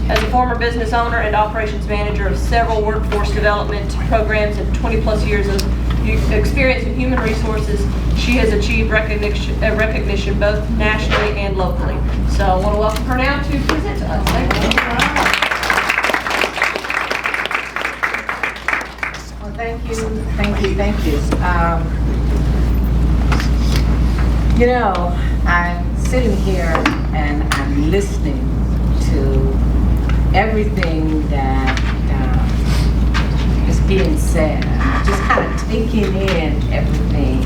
As a former business owner and operations manager of several workforce development programs and 20 plus years of experience in human resources, she has achieved recognition both nationally and locally. So I want to welcome her now to present to us. Thank you. Well, thank you. You know, I'm sitting here and I'm listening to everything that is being said. I'm just kind of taking in everything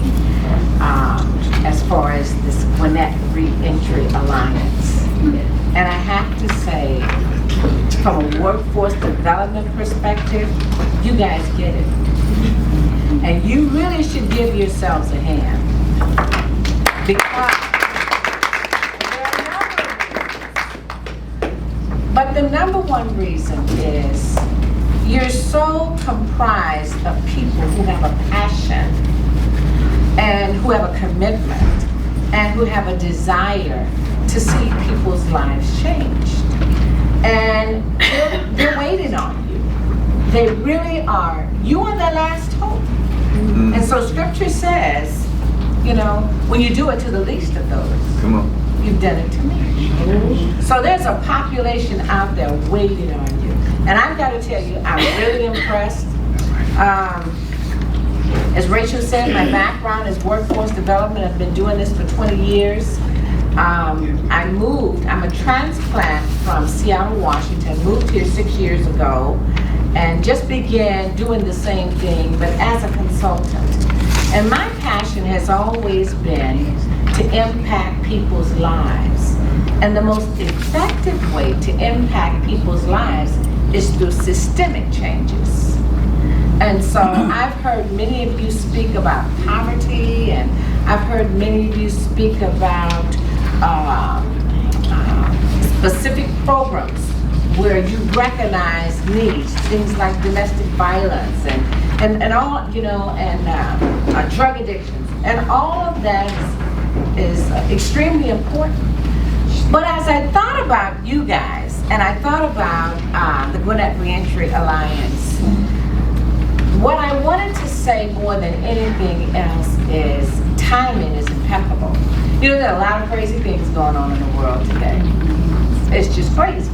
as far as this NAC Reentry Alliance. And I have to say, from a workforce development perspective, you guys get it. And you really should give yourselves a hand. Because but the number one reason is you're so comprised of people who have a passion and who have a commitment and who have a desire to see people's lives changed. And they're waiting on you. They really are. You are their last hope. Mm-hmm. And so scripture says, you know, when you do it to the least of those, come on, you've done it to me. Mm-hmm. So there's a population out there waiting on you. And I've got to tell you, I'm really impressed. As Rachel said, my background is workforce development. I've been doing this for 20 years. I'm a transplant from Seattle, Washington, moved here 6 years ago, and just began doing the same thing, but as a consultant. And my passion has always been to impact people's lives. And the most effective way to impact people's lives is through systemic changes. And so I've heard many of you speak about poverty, and I've heard many of you speak about specific programs where you recognize needs, things like domestic violence and all, you know, and drug addictions, and all of that is extremely important. But as I thought about you guys, and I thought about the NAC Reentry Alliance, what I wanted to say more than anything else is timing is impeccable. You know, there are a lot of crazy things going on in the world today. It's just crazy,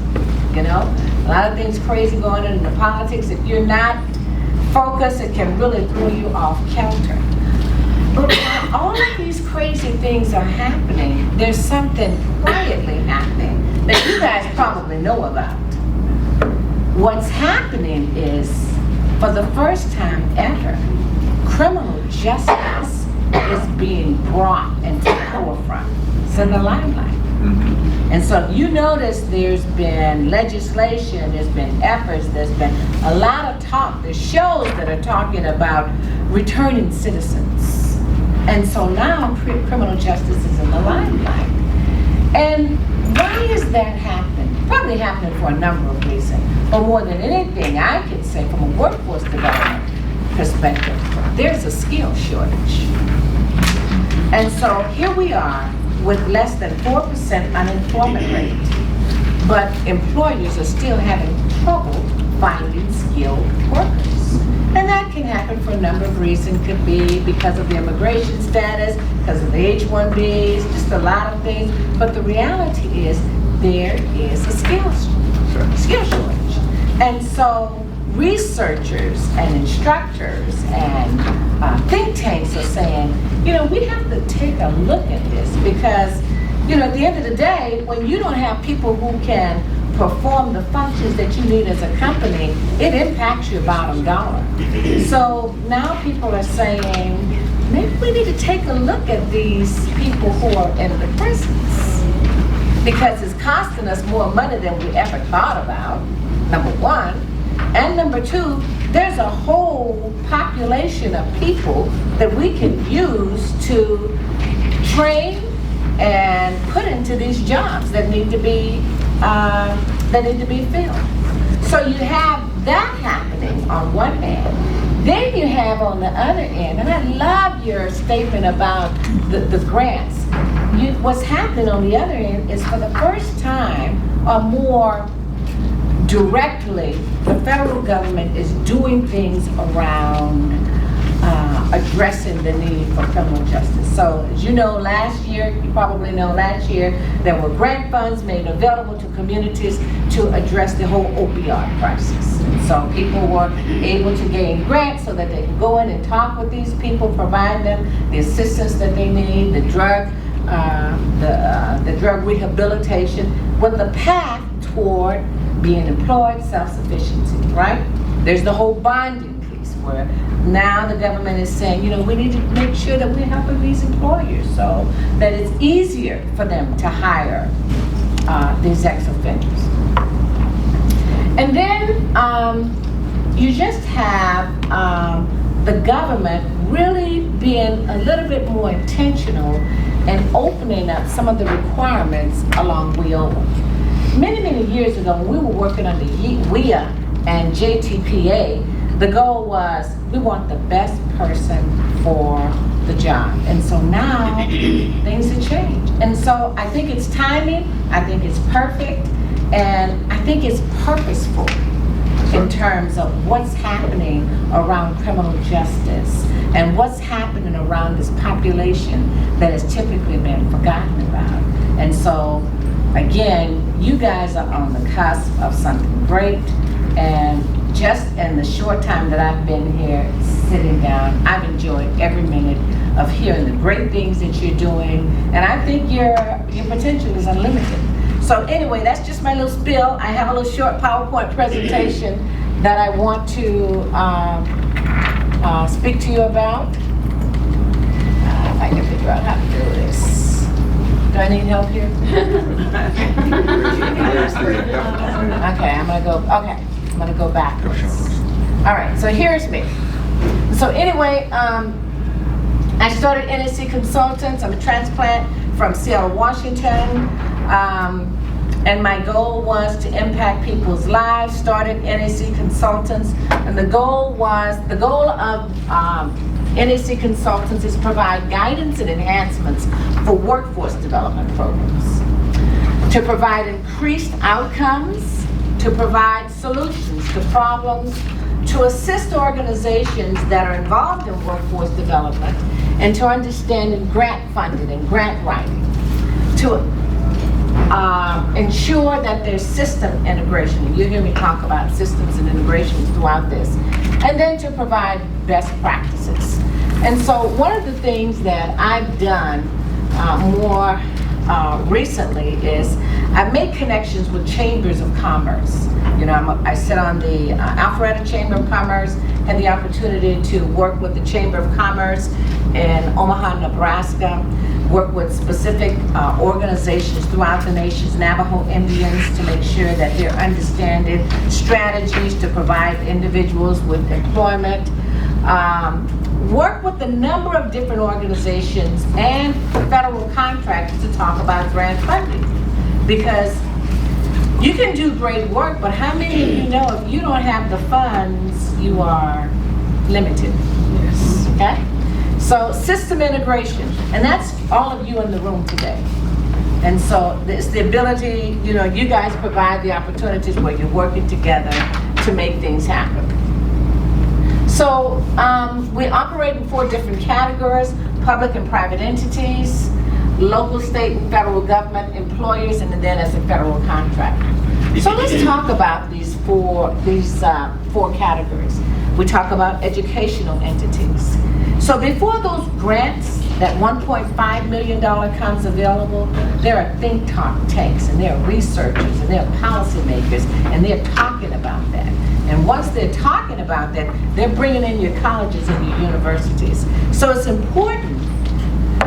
you know? A lot of things crazy going on in the politics. If you're not focused, it can really throw you off kilter. But while all of these crazy things are happening, there's something quietly happening that you guys probably know about. What's happening is, for the first time ever, criminal justice is being brought into the forefront. It's in the limelight. Mm-hmm. And so you notice there's been legislation, there's been efforts, there's been a lot of talk. There's shows that are talking about returning citizens. And so now criminal justice is in the limelight. And why is that happening? Probably happening for a number of reasons. But more than anything, I can say from a workforce development perspective, there's a skill shortage. And so here we are with less than 4% unemployment rate, but employers are still having trouble finding skilled workers. And that can happen for a number of reasons. Could be because of the immigration status, because of the H-1Bs, just a lot of things. But the reality is there is a skill shortage. And so researchers and instructors and think tanks are saying, you know, we have to take a look at this because, you know, at the end of the day, when you don't have people who can perform the functions that you need as a company, it impacts your bottom dollar. So now people are saying, maybe we need to take a look at these people who are in the prisons because it's costing us more money than we ever thought about, number one. And number two, there's a whole population of people that we can use to train and put into these jobs that need to be filled. So you have that happening on one hand. Then you have on the other end, and I love your statement about the grants. What's happening on the other end is for the first time a more directly, the federal government is doing things around addressing the need for criminal justice. So as you know, last year, you probably know last year, there were grant funds made available to communities to address the whole opioid crisis. And so people were able to gain grants so that they could go in and talk with these people, provide them the assistance that they need, the drug rehabilitation, with the path toward being employed, self-sufficiency, right? There's the whole bonding piece where now the government is saying, you know, we need to make sure that we're helping these employers so that it's easier for them to hire these ex-offenders. And then you just have the government really being a little bit more intentional and opening up some of the requirements along WIOA. Many, many years ago, when we were working on the WIA and JTPA, the goal was we want the best person for the job. And so now things have changed. And so I think it's timing, I think it's perfect, and I think it's purposeful in terms of what's happening around criminal justice and what's happening around this population that has typically been forgotten about. And so, again, you guys are on the cusp of something great, and just in the short time that I've been here sitting down, I've enjoyed every minute of hearing the great things that you're doing, and I think your potential is unlimited. So anyway, that's just my little spiel. I have a little short PowerPoint presentation that I want to speak to you about. If I can figure out how to do this. Do I need help here? Okay, I'm gonna go backwards. All right, so here's me. So anyway, I started NAC Consultants. I'm a transplant from Seattle, Washington. And my goal was to impact people's lives. Started NAC Consultants, and the goal of NAC Consultants is to provide guidance and enhancements for workforce development programs, to provide increased outcomes, to provide solutions to problems, to assist organizations that are involved in workforce development, and to understanding grant funding and grant writing, to ensure that there's system integration. And you hear me talk about systems and integrations throughout this. And then to provide best practices. And so one of the things that I've done more recently is I've made connections with chambers of commerce. You know, I sit on the Alpharetta Chamber of Commerce, had the opportunity to work with the Chamber of Commerce in Omaha, Nebraska, work with specific organizations throughout the nation's Navajo Indians to make sure that they're understanding strategies to provide individuals with employment. Work with a number of different organizations and federal contractors to talk about grant funding. Because you can do great work, but how many of you know if you don't have the funds, you are limited? Yes. Okay? So system integration, and that's all of you in the room today. And so it's the ability, you know, you guys provide the opportunities where you're working together to make things happen. So we operate in 4 different categories: public and private entities, local, state, and federal government employers, and then as a federal contractor. So let's talk about these four categories. We talk about educational entities. So before those grants, that $1.5 million comes available, there are think tanks, and there are researchers, and there are policymakers, and they're talking about that. And once they're talking about that, they're bringing in your colleges and your universities. So it's important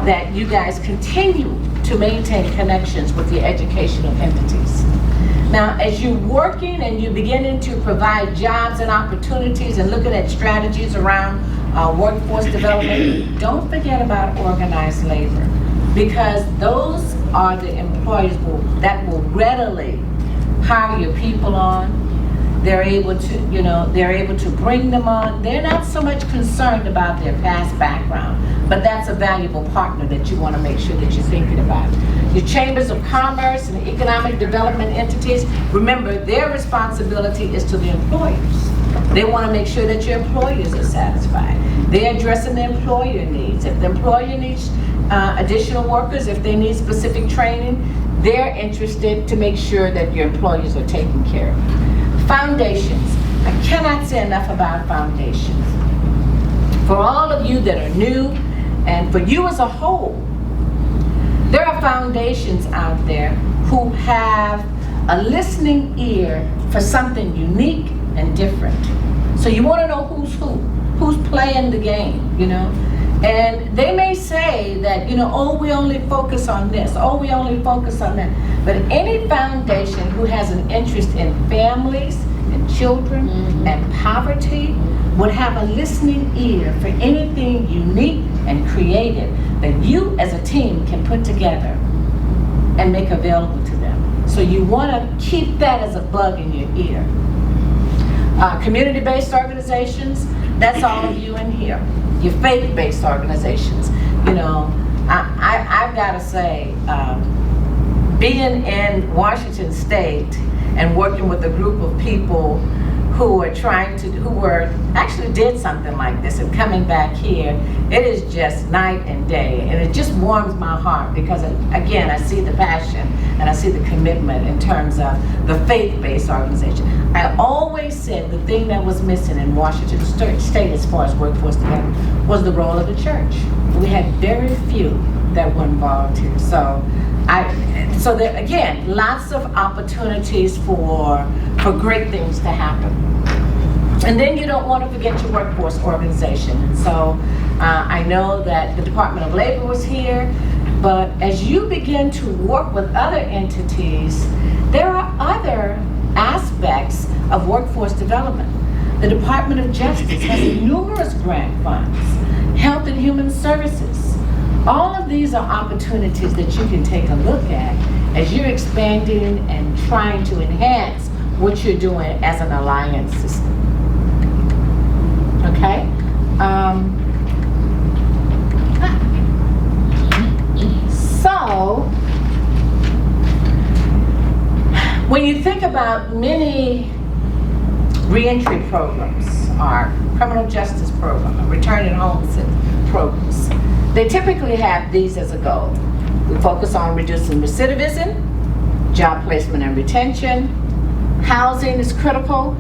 that you guys continue to maintain connections with your educational entities. Now, as you're working and you're beginning to provide jobs and opportunities and looking at strategies around workforce development, don't forget about organized labor, because those are the employers that will readily hire your people on they're able to bring them on. They're not so much concerned about their past background, but that's a valuable partner that you want to make sure that you're thinking about. Your chambers of commerce and economic development entities, remember their responsibility is to the employers. They want to make sure that your employers are satisfied. They're addressing the employer needs. If the employer needs additional workers, if they need specific training, they're interested to make sure that your employees are taken care of. Foundations. I cannot say enough about foundations. For all of you that are new, and for you as a whole, there are foundations out there who have a listening ear for something unique and different. So you want to know who's playing the game, And they may say that, oh, we only focus on this, oh, we only focus on that. But any foundation who has an interest in families and children and poverty would have a listening ear for anything unique and creative that you as a team can put together and make available to them. So you want to keep that as a bug in your ear. Community-based organizations, that's all of you in here. Your faith-based organizations. I've got to say, being in Washington State and working with a group of people who actually did something like this and coming back here, it is just night and day, and it just warms my heart because, again, I see the passion and I see the commitment in terms of the faith-based organization. I always said the thing that was missing in Washington State as far as workforce development was the role of the church. We had very few that were involved here. So there, again, lots of opportunities for great things to happen. And then you don't want to forget your workforce organization. And so I know that the Department of Labor was here, but as you begin to work with other entities, there are other aspects of workforce development. The Department of Justice has numerous grant funds, Health and Human Services. All of these are opportunities that you can take a look at as you're expanding and trying to enhance what you're doing as an alliance system. Okay? So, when you think about many reentry programs, our criminal justice program, our returning home programs, they typically have these as a goal. We focus on reducing recidivism, job placement and retention. Housing is critical.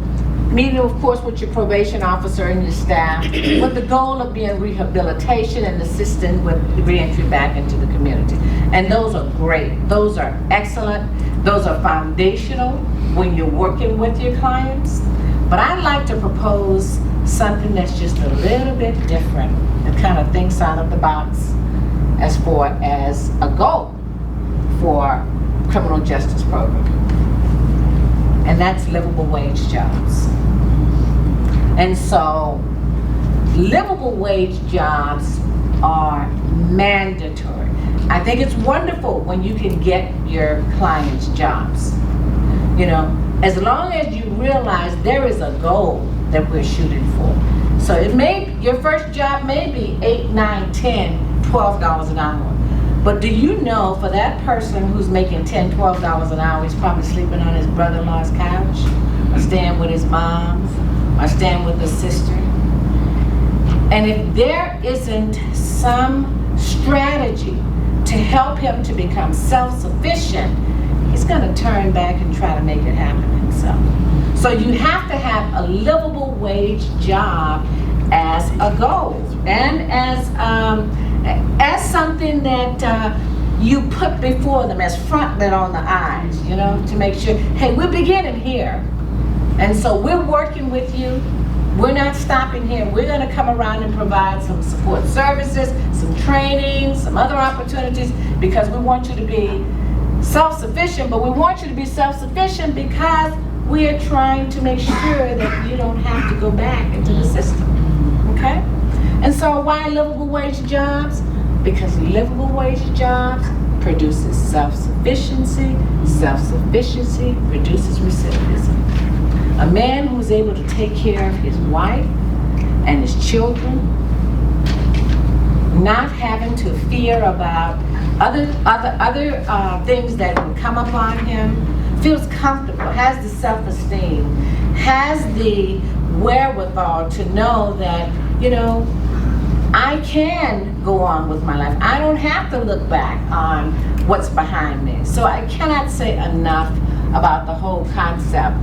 Meeting, of course, with your probation officer and your staff with the goal of being rehabilitation and assisting with reentry back into the community. And those are great. Those are excellent. Those are foundational when you're working with your clients. But I'd like to propose something that's just a little bit different and kind of thinks out of the box as far as a goal for criminal justice program. And that's livable wage jobs. And so livable wage jobs are mandatory. I think it's wonderful when you can get your clients jobs. As long as you realize there is a goal that we're shooting for. So your first job may be $8, $9, $10, $12 an hour. But do you know for that person who's making $10, $12 an hour, he's probably sleeping on his brother-in-law's couch, or staying with his mom, or staying with his sister? And if there isn't some strategy to help him to become self-sufficient, he's going to turn back and try to make it happen himself. So you have to have a livable wage job as a goal and as something that you put before them as frontlet on the eyes, to make sure, hey, we're beginning here. And so we're working with you. We're not stopping here. We're going to come around and provide some support services, some training, some other opportunities, because we want you to be self-sufficient, but we want you to be self-sufficient because we are trying to make sure that you don't have to go back into the system, okay? And so why livable wage jobs? Because livable wage jobs produces self-sufficiency, self-sufficiency produces recidivism. A man who's able to take care of his wife and his children, not having to fear about other things that will come upon him, feels comfortable, has the self-esteem, has the wherewithal to know that, you know, I can go on with my life. I don't have to look back on what's behind me. So I cannot say enough about the whole concept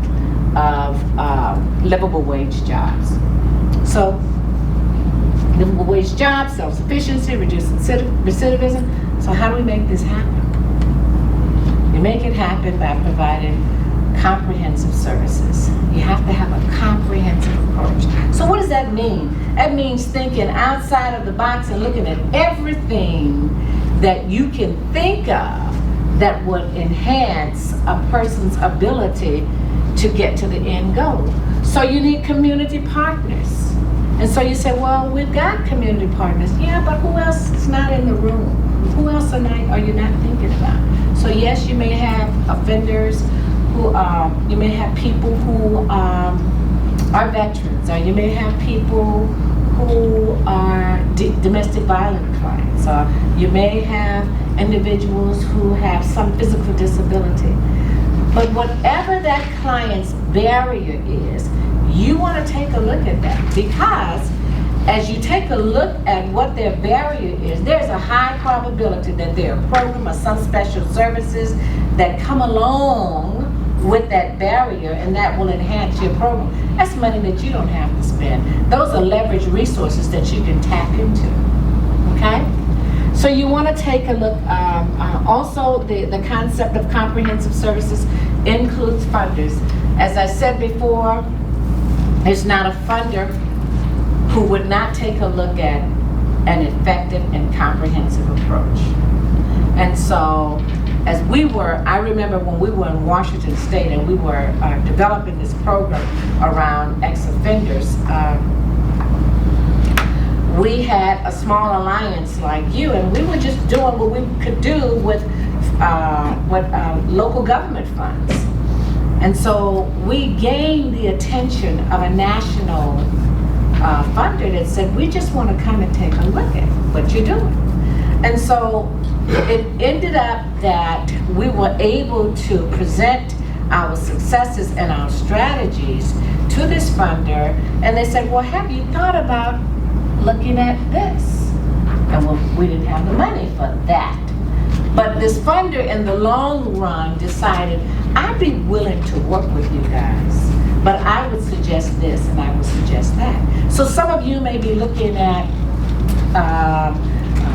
of livable wage jobs. So livable wage jobs, self-sufficiency, reducing recidivism. So how do we make this happen? You make it happen by providing comprehensive services. You have to have a comprehensive approach. So what does that mean? That means thinking outside of the box and looking at everything that you can think of that would enhance a person's ability to get to the end goal. So you need community partners. And so you say, well, we've got community partners. Yeah, but who else is not in the room? Who else are you not thinking about? So yes, you may have offenders who, you may have people who are veterans, or you may have people who are domestic violence clients, or you may have individuals who have some physical disability. But whatever that client's barrier is, you want to take a look at that, because as you take a look at what their barrier is, there's a high probability that there are programs or some special services that come along with that barrier, and that will enhance your program. That's money that you don't have to spend. Those are leveraged resources that you can tap into, okay? So you want to take a look, also the concept of comprehensive services includes funders. As I said before, there's not a funder who would not take a look at an effective and comprehensive approach. And so, as I remember when we were in Washington State and we were developing this program around ex-offenders, we had a small alliance like you, and we were just doing what we could do with local government funds. And so we gained the attention of a national funder that said, we just want to come and take a look at what you're doing. And so it ended up that we were able to present our successes and our strategies to this funder, and they said, well, have you thought about looking at this? And we didn't have the money for that. But this funder in the long run decided, I'd be willing to work with you guys, but I would suggest this and I would suggest that. So some of you may be looking at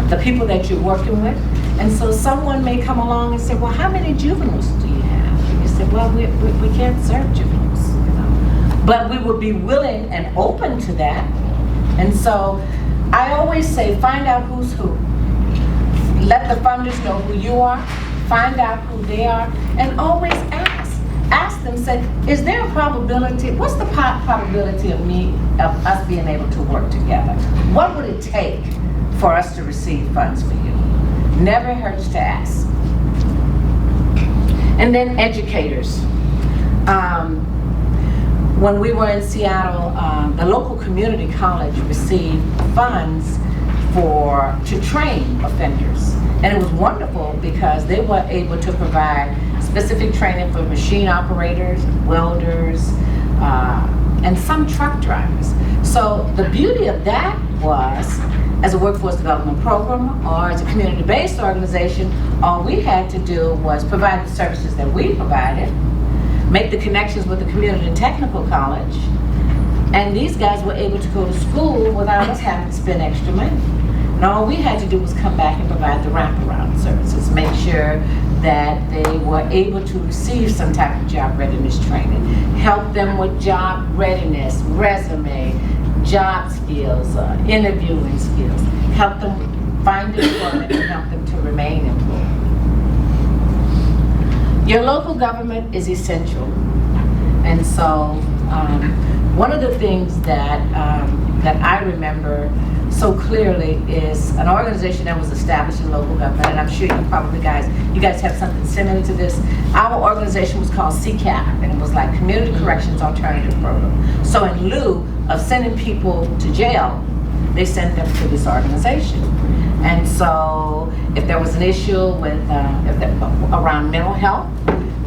the people that you're working with, and so someone may come along and say, well, how many juveniles do you have? And you say, well, we can't serve juveniles, you know. But we would be willing and open to that. And so I always say, find out who's who. Let the funders know who you are, find out who they are, and always ask. Ask them, say, is there a probability, what's the probability of us being able to work together? What would it take for us to receive funds for you? Never hurts to ask. And then educators. When we were in Seattle, the local community college received funds to train offenders. And it was wonderful because they were able to provide specific training for machine operators, welders, and some truck drivers. So the beauty of that was, as a workforce development program or as a community-based organization, all we had to do was provide the services that we provided, make the connections with the community and technical college, and these guys were able to go to school without us having to spend extra money. And all we had to do was come back and provide the wraparound services, make sure that they were able to receive some type of job readiness training, help them with job readiness, resume, job skills, interviewing skills, help them find employment and help them to remain employed. Your local government is essential. And so One of the things that I remember so clearly is an organization that was established in local government, and I'm sure you guys have something similar to this. Our organization was called CCAP, and it was like Community Corrections Alternative Program. So in lieu of sending people to jail, they sent them to this organization. And so if there was an issue with around mental health,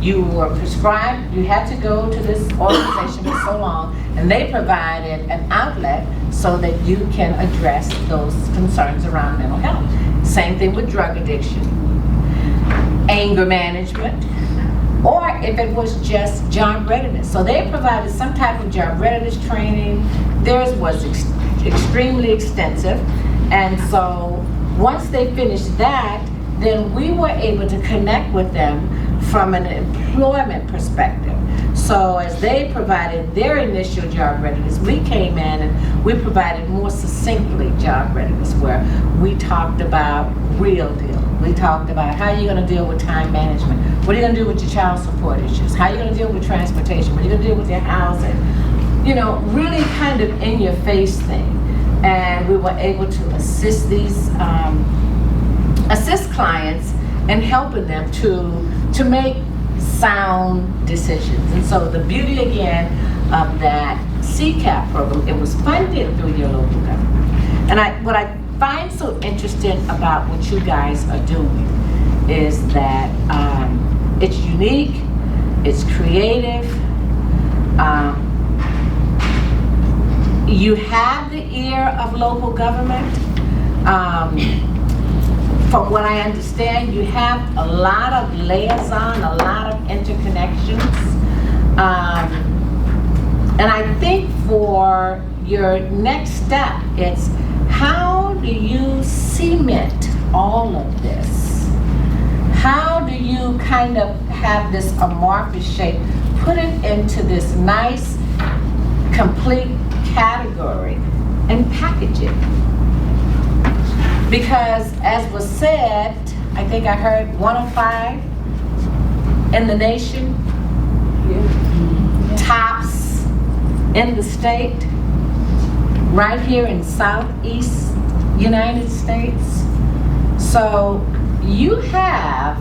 you were prescribed, you had to go to this organization for so long, and they provided an outlet so that you can address those concerns around mental health. Same thing with drug addiction, anger management, or if it was just job readiness. So they provided some type of job readiness training. Theirs was extremely extensive, and so once they finished that, then we were able to connect with them from an employment perspective. So as they provided their initial job readiness, we came in and we provided more succinctly job readiness, where we talked about real deal. We talked about how you're going to deal with time management, what are you going to do with your child support issues, how you're going to deal with transportation, what are you going to deal with your housing, you know, really kind of in your face thing. And we were able to assist these assist clients in helping them to make sound decisions. And so the beauty again of that CCAP program, it was funded through your local government. And what I find so interesting about what you guys are doing is that it's unique, it's creative, you have the ear of local government. From what I understand, you have a lot of liaison, a lot of interconnections. And I think for your next step, it's how do you cement all of this? How do you kind of have this amorphous shape, put it into this nice, complete category and package it? Because as was said, I think I heard 1 of 5 in the nation, tops in the state, right here in Southeast United States. So you have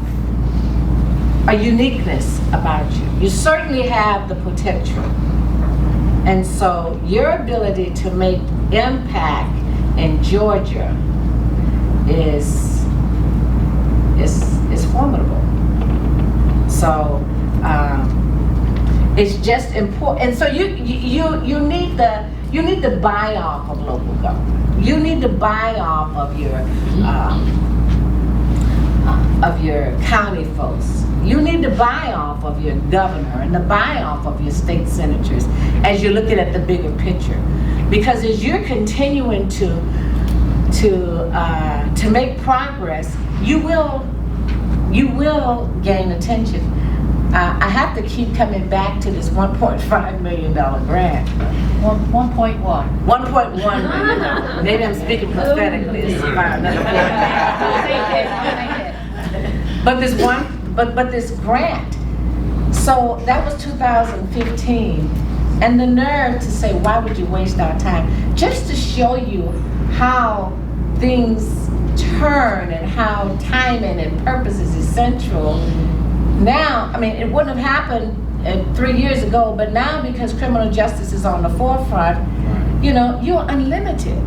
a uniqueness about you. You certainly have the potential. And so your ability to make impact in Georgia is formidable. So it's just important. And so you need the buy off of local government. You need to buy off of your county folks. You need to buy off of your governor and to buy off of your state senators as you're looking at the bigger picture. Because as you're continuing to make progress, you will gain attention. I have to keep coming back to this $1.5 million grant. 1.1. $1.1 million. Maybe I'm speaking prophetically. It's about another But this grant, so that was 2015, and the nerve to say, why would you waste our time? Just to show you how things turn and how timing and purpose is essential. Now, I mean, it wouldn't have happened 3 years ago, but now because criminal justice is on the forefront, you know, you're unlimited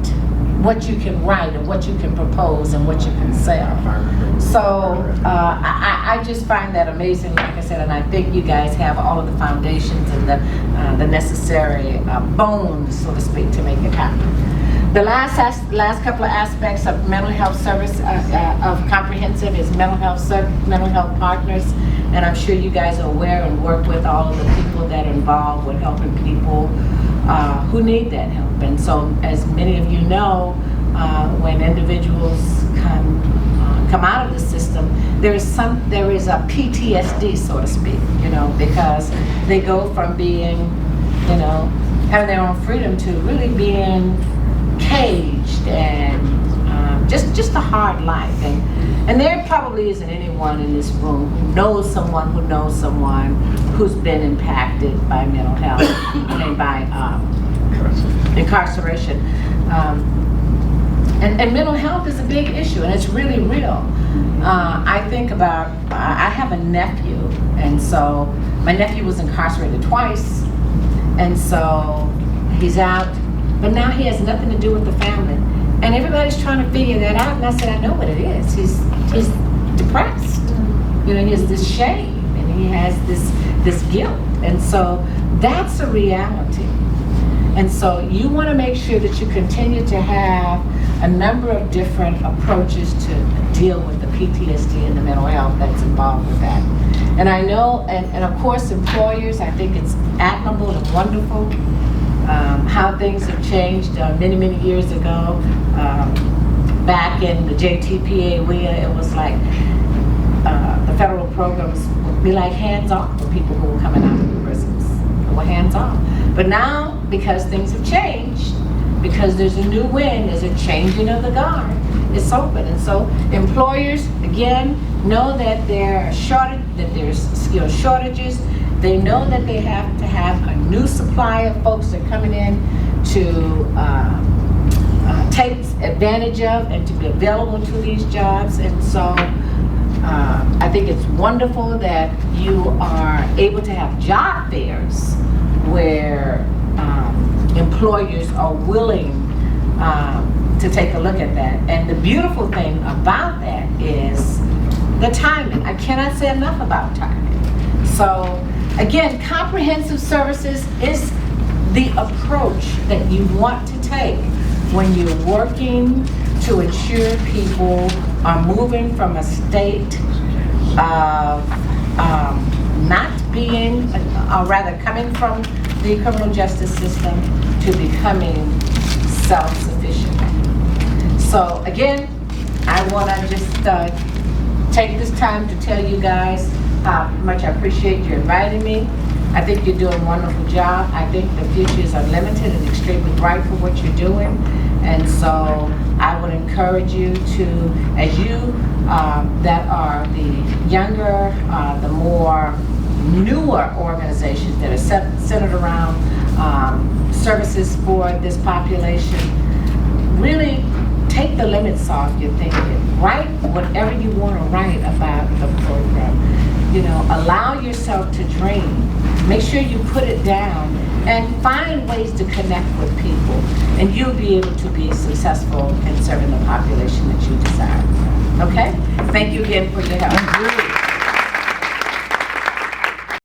what you can write and what you can propose and what you can sell. So I just find that amazing, like I said, and I think you guys have all of the foundations and the necessary bones, so to speak, to make it happen. The last couple of aspects of mental health service of comprehensive is mental health partners, and I'm sure you guys are aware and work with all of the people that are involved with helping people who need that help. And so, as many of you know, when individuals come out of the system, there is a PTSD, so to speak, you know, because they go from being, you know, having their own freedom to really being caged and just a hard life. And there probably isn't anyone in this room who knows someone who's been impacted by mental health and by incarceration. And mental health is a big issue, and it's really real. I think about, I have a nephew, and so my nephew was incarcerated twice, and so he's out, but now he has nothing to do with the family. And everybody's trying to figure that out, and I said, I know what it is. He's depressed. You know, he has this shame, and he has this guilt, and so that's a reality. And so you want to make sure that you continue to have a number of different approaches to deal with the PTSD and the mental health that's involved with that. And I know, and of course employers, I think it's admirable and wonderful how things have changed many, many years ago. Back in the JTPA, it was like the federal programs would be like hands-off for people who were coming out of the prisons. They were hands-off. But now, because things have changed, because there's a new wind, there's a changing of the guard, it's open. And so employers, again, know that there's skill shortages. They know that they have to have a new supply of folks that are coming in to take advantage of and to be available to these jobs. And so I think it's wonderful that you are able to have job fairs where employers are willing to take a look at that. And the beautiful thing about that is the timing. I cannot say enough about timing. So again, comprehensive services is the approach that you want to take when you're working to ensure people are moving from a state of not being, or rather coming from the criminal justice system to becoming self-sufficient. So again, I want to just take this time to tell you guys how much I appreciate you inviting me. I think you're doing a wonderful job. I think the future is unlimited and extremely bright for what you're doing. And so I would encourage you to, as you that are the younger, the more newer organizations that are centered around services for this population, really take the limits off your thinking. Write whatever you want to write about the program. You know, allow yourself to dream. Make sure you put it down and find ways to connect with people, and you'll be able to be successful in serving the population that you desire. Okay? Thank you again for your help.